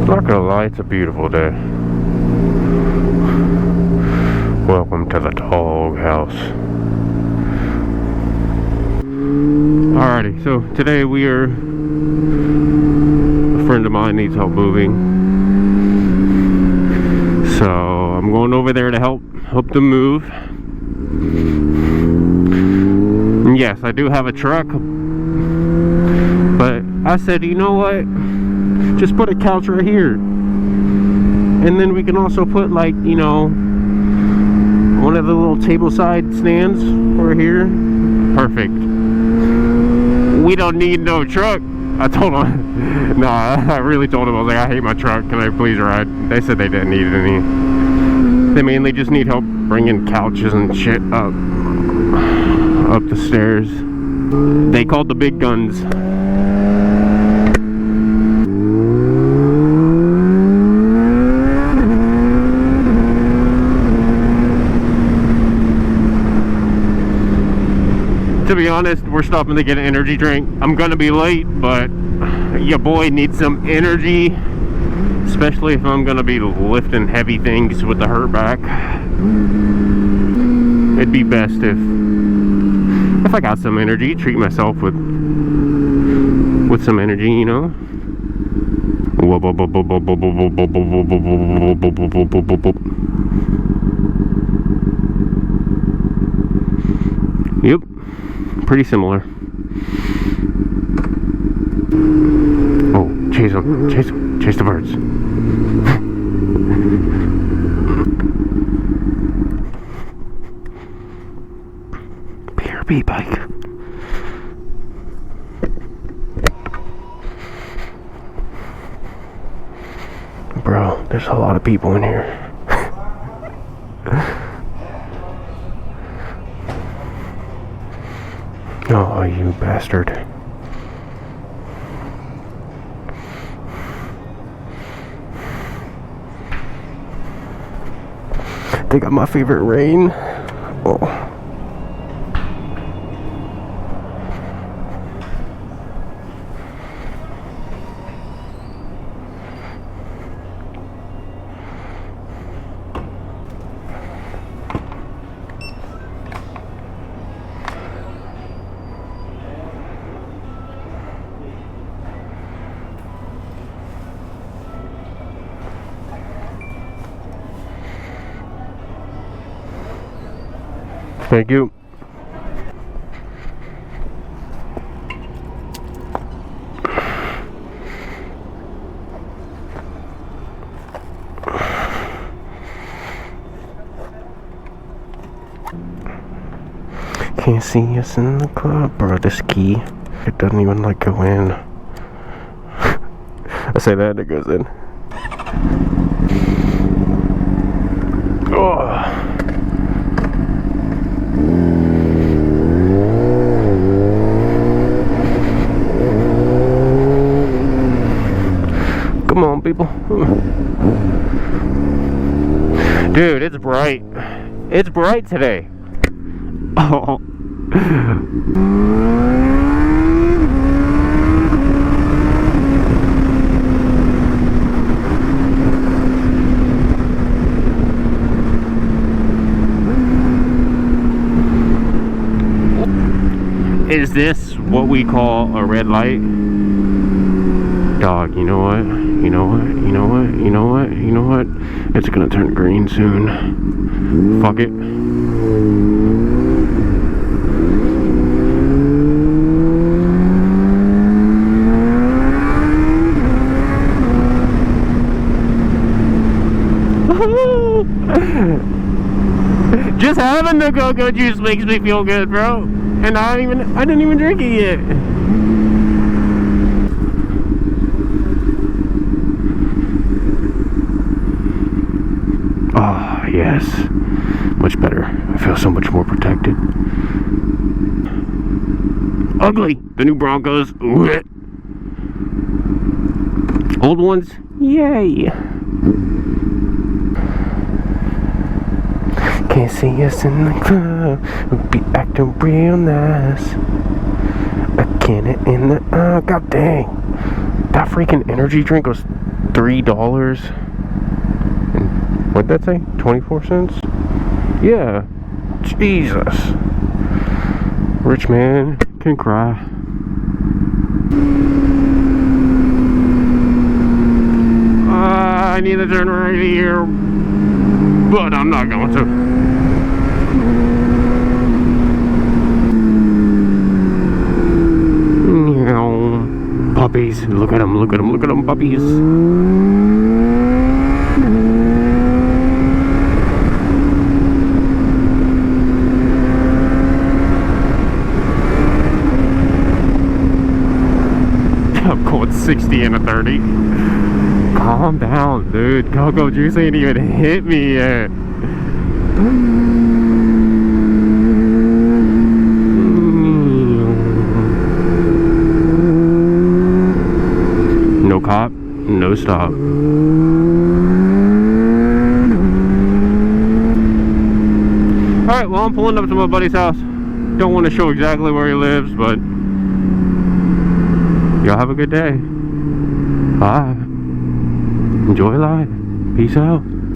Not gonna lie, it's a beautiful day. Welcome to the dog house. Alrighty, so today a friend of mine needs help moving. So I'm going over there to help them move. And yes, I do have a truck. But I said, you know what? Just put a couch right here. And then we can also put, like, you know, one of the little table side stands over here. Perfect. We don't need no truck. I told them. No, I really told them. I was like, I hate my truck. Can I please ride? They said they didn't need any. They mainly just need help bringing couches and shit up the stairs. They called the big guns. To be honest, we're stopping to get an energy drink. I'm gonna be late, but your boy needs some energy, especially if I'm gonna be lifting heavy things with the hurt back. It'd be best if I got some energy, treat myself with some energy, you know. Yep. Pretty similar. Oh, chase them, chase the birds. BRB bike. Bro, there's a lot of people in here. Oh, you bastard. They got my favorite rain. Oh. Thank you. Can't see us in the club, bro. This key, it doesn't even like go in. I say that and it goes in. Oh. Come on, people. Dude, it's bright. It's bright today. Oh. Is this what we call a red light? Dog, you know what? You know what? You know what? You know what? You know what? It's gonna turn green soon. Fuck it. Just having the cocoa juice makes me feel good, bro. And I didn't even drink it yet. Oh, yes. Much better. I feel so much more protected. Ugly. The new Broncos. Old ones. Yay. Can't see us in the club. We'll be acting real nice. A can in the... God dang. That freaking energy drink was $3. What'd that say? 24 cents? Yeah. Jesus. Rich man can cry. I need to turn right here, but I'm not going to. Puppies, look at them, look at them, look at them, puppies. I'm going 60 and a 30. Calm down, dude. Cocoa Juice ain't even hit me yet. No cop, no stop. Alright, well, I'm pulling up to my buddy's house. Don't want to show exactly where he lives, but y'all have a good day. Bye. Enjoy life. Peace out.